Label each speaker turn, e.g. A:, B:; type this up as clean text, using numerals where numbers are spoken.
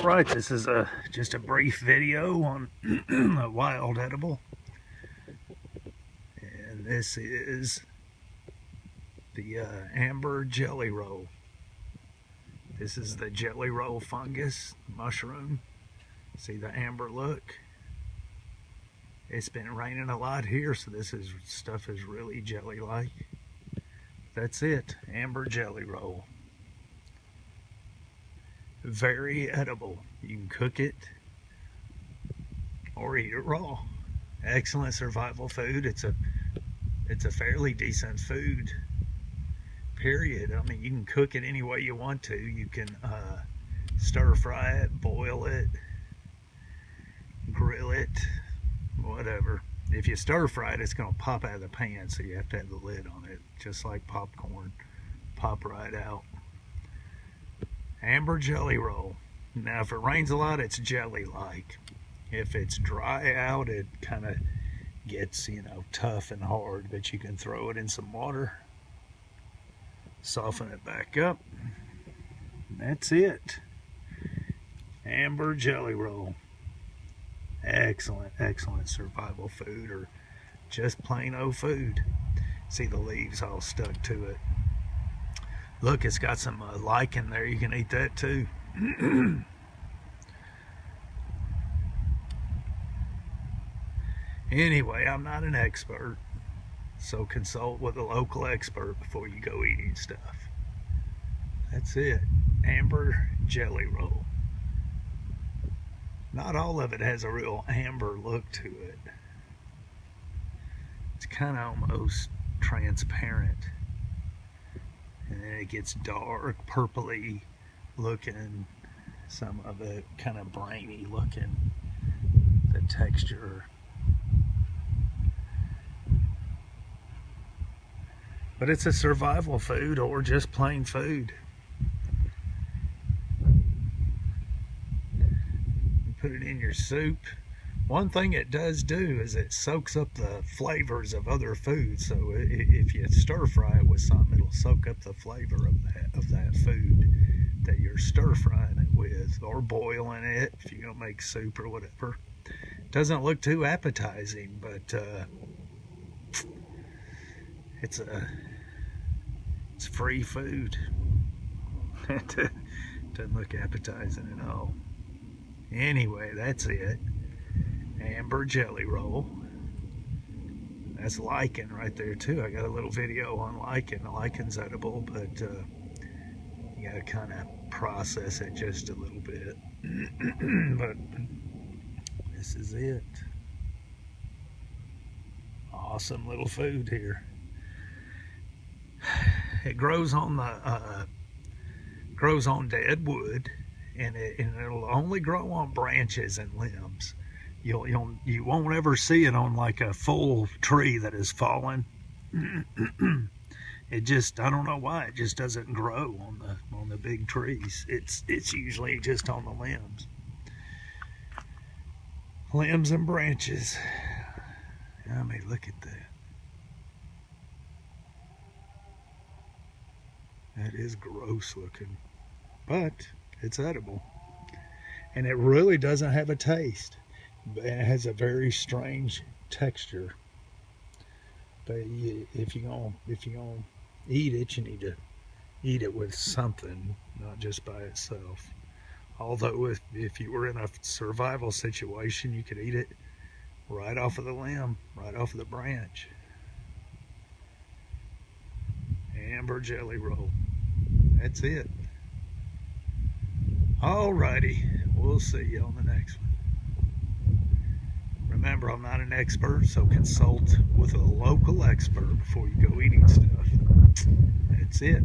A: Right, this is just a brief video on a wild edible, and this is the amber jelly roll. This is the jelly roll fungus mushroom. See the amber look? It's been raining a lot here, so stuff is really jelly-like. That's it, amber jelly roll. Very edible. You can cook it or eat it raw. Excellent survival food. It's a fairly decent food, period. I mean, you can cook it any way you want to. You can stir fry it, boil it, grill it, whatever. If you stir fry it, it's going to pop out of the pan, so you have to have the lid on it, just like popcorn. Pop right out. Amber jelly roll. Now, if it rains a lot, it's jelly-like. If it's dry out, it kind of gets, tough and hard, but you can throw it in some water, soften it back up. That's it. Amber jelly roll. Excellent, excellent survival food, or just plain old food. See the leaves all stuck to it. Look, it's got some lichen there. You can eat that too. Anyway, I'm not an expert, so consult with a local expert before you go eating stuff. That's it. Amber jelly roll. Not all of it has a real amber look to it. It's kind of almost transparent. And then it gets dark, purpley looking. Some of it kind of brainy looking. The texture. But it's a survival food or just plain food. You put it in your soup. One thing it does do is it soaks up the flavors of other foods. So if you stir fry it with something, it'll soak up the flavor of that food that you're stir frying it with, or boiling it if you're gonna make soup or whatever. Doesn't look too appetizing, but it's free food. Doesn't look appetizing at all. Anyway, that's it. Amber jelly roll. That's lichen right there too. I got a little video on lichen. Lichen's edible, but you gotta kind of process it just a little bit. But this is it. Awesome little food here. It grows on dead wood, and it'll only grow on branches and limbs. You won't ever see it on like a full tree that is fallen. It just, I don't know why, it just doesn't grow on the big trees. It's usually just on the limbs and branches. I mean, look at that. That is gross looking, but it's edible. And it really doesn't have a taste. It has a very strange texture. But if you're gonna eat it, you need to eat it with something, not just by itself. Although if you were in a survival situation, you could eat it right off of the limb, right off of the branch. Amber jelly roll. That's it. Alrighty, we'll see you on the next one. Remember, I'm not an expert, so consult with a local expert before you go eating stuff. That's it.